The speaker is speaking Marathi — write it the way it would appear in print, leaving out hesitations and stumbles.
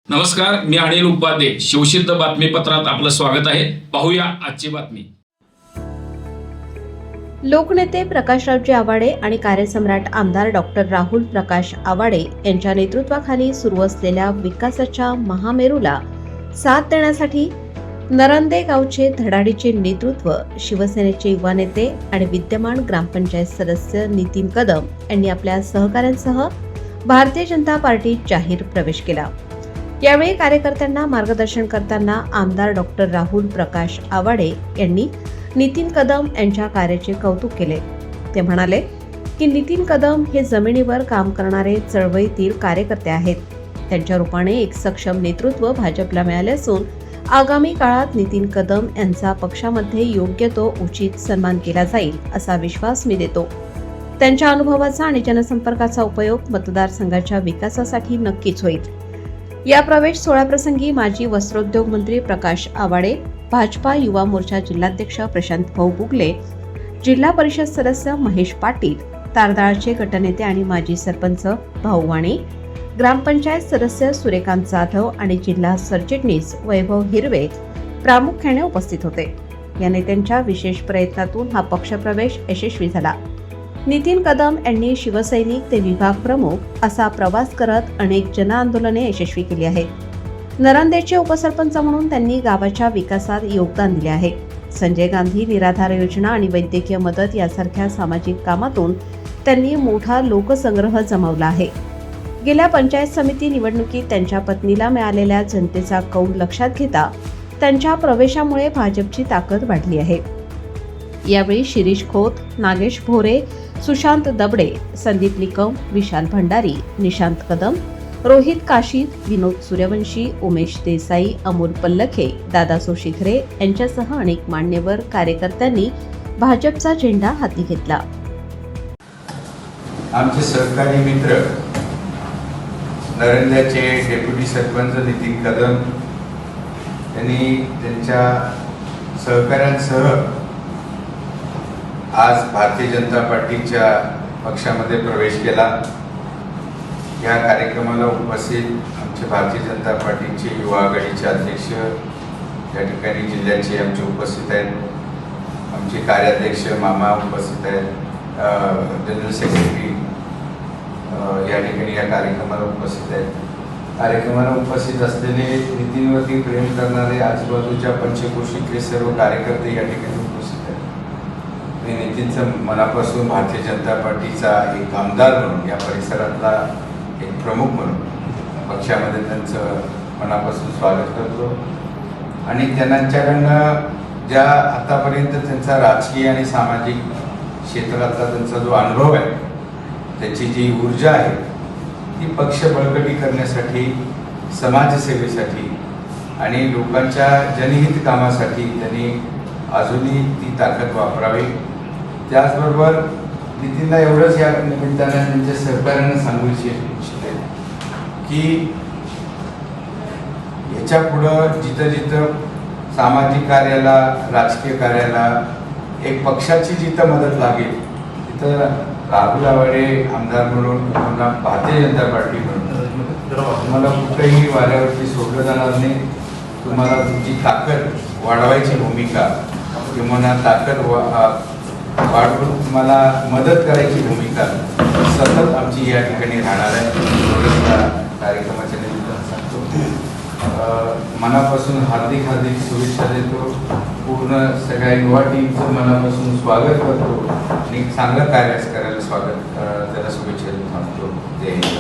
नमस्कार, मी अनिल उपाध्ये. शिवसिद्ध बातमीपत्रात आपलं स्वागत आहे. पाहूया आजची बातमी. लोकनेते प्रकाशरावजी आवाडे आणि कार्यसम्राट आमदार डॉक्टर राहुल प्रकाश आवाडे यांच्या नेतृत्वाखाली सुरू असलेल्या विकासाच्या महामेरूला साथ देण्यासाठी नरंदे गावचे धडाडीचे नेतृत्व, शिवसेनेचे युवा नेते आणि विद्यमान ग्रामपंचायत सदस्य नितीन कदम यांनी आपल्या सहकाऱ्यांसह भारतीय जनता पार्टीत जाहीर प्रवेश केला. यावेळी कार्यकर्त्यांना मार्गदर्शन करताना आमदार डॉक्टर राहुल प्रकाश आवाडे यांनी नितीन कदम यांच्या कार्याचे कौतुक केले. ते म्हणाले की नितीन कदम हे जमिनीवर काम करणारे चळवळीतील कार्यकर्ते आहेत. त्यांच्या रूपाने एक सक्षम नेतृत्व भाजपला मिळाले असून आगामी काळात नितीन कदम यांचा पक्षामध्ये योग्य तो उचित सन्मान केला जाईल असा विश्वास मी देतो. त्यांच्या अनुभवाचा आणि जनसंपर्काचा उपयोग मतदारसंघाच्या विकासासाठी नक्कीच होईल. या प्रवेश सोहळ्याप्रसंगी माजी वस्त्रोद्योग मंत्री प्रकाश आवाडे, भाजपा युवा मोर्चा जिल्हाध्यक्ष प्रशांत भाऊ बुगले, जिल्हा परिषद सदस्य महेश पाटील, तारदाळचे गटनेते आणि माजी सरपंच भाऊ वाणी, ग्रामपंचायत सदस्य सूर्यकांत जाधव आणि जिल्हा सरचिटणीस वैभव हिरवे प्रामुख्याने उपस्थित होते. या नेत्यांच्या विशेष प्रयत्नातून हा पक्षप्रवेश यशस्वी झाला. नितीन कदम यांनी शिवसैनिक ते विभाग प्रमुख असा प्रवास करत अनेक जनआंदोलने यशस्वी केली आहेत. नरंदेचे उपसरपंच म्हणून त्यांनी गावाच्या विकासात योगदान दिले आहे. संजय गांधी निराधार योजना आणि वैद्यकीय मदत यासारख्या सामाजिक कामातून त्यांनी मोठा लोकसंग्रह जमवला आहे. गेल्या पंचायत समिती निवडणुकीत त्यांच्या पत्नीला मिळालेल्या जनतेचा कौल लक्षात घेता त्यांच्या प्रवेशामुळे भाजपची ताकद वाढली आहे. यावेळी शिरीष खोत, नागेश भोरे, सुशांत दबडे, संदीप निकम, विशाल भंडारी, निशांत कदम, रोहित काशीद, विनोद सूर्यवंशी, उमेश देसाई, अमोल पल्लखे, दादासो शिखरे यांच्यासह अनेक मान्यवर कार्यकर्त्यांनी भाजपचा झेंडा हाती घेतला. आमचे सहकारी मित्र नरंद्याचे डेप्युटी सरपंच नितीन कदम यांनी त्यांच्या सहकाऱ्यांसह आज भारतीय जनता पार्टीच्या पक्षामध्ये प्रवेश केला. या कार्यक्रमाला उपस्थित आमचे भारतीय जनता पार्टीचे युवा आघाडीचे अध्यक्ष, या ठिकाणी जिल्ह्याचे आमचे उपस्थित आहेत, आमचे कार्याध्यक्ष मामा उपस्थित आहेत, जनरल सेक्रेटरी या ठिकाणी या कार्यक्रमाला उपस्थित आहेत. कार्यक्रमाला उपस्थित असलेले नितीनवरती प्रेम करणारे आजूबाजूच्या पंचक्रोशीतले सर्व कार्यकर्ते या ठिकाणी उपस्थित आहेत. मी नितीनचं मनापासून भारतीय जनता पार्टीचा एक आमदार म्हणून, या परिसरातला एक प्रमुख म्हणून पक्षामध्ये त्यांचं मनापासून स्वागत करतो. आणि त्यांच्याकडनं ज्या आतापर्यंत त्यांचा राजकीय आणि सामाजिक क्षेत्रातला त्यांचा जो अनुभव आहे, त्याची जी ऊर्जा आहे ती पक्ष बळकटी करण्यासाठी, समाजसेवेसाठी आणि लोकांच्या जनहित कामासाठी त्यांनी अजूनही ती ताकद वापरावी. त्याचबरोबर नितीनला एवढंच या निमित्तानं त्यांच्या सहकार्यानं सांगू इच्छिते की याच्या पुढं जिथं जिथं सामाजिक कार्याला, राजकीय कार्याला एक पक्षाची जिथं मदत लागेल तिथं राहुल आवाडे आमदार म्हणून, भारतीय जनता पार्टी म्हणून तुम्हाला कुठेही वाऱ्यावरती सोडलं जाणार नाही. तुम्हाला तुमची ताकद वाढवायची भूमिका किंवा ताकद वाढवून तुम्हाला मदत करायची भूमिका सतत आमची या ठिकाणी राहणार आहे. कार्यक्रमाच्या निमित्तानं सांगतो, मनापासून हार्दिक शुभेच्छा देतो. पूर्ण सगळ्या युवा टीमचं मनापासून स्वागत करतो आणि चांगलं कार्य करायला त्याला शुभेच्छा देतो. जय हिंद.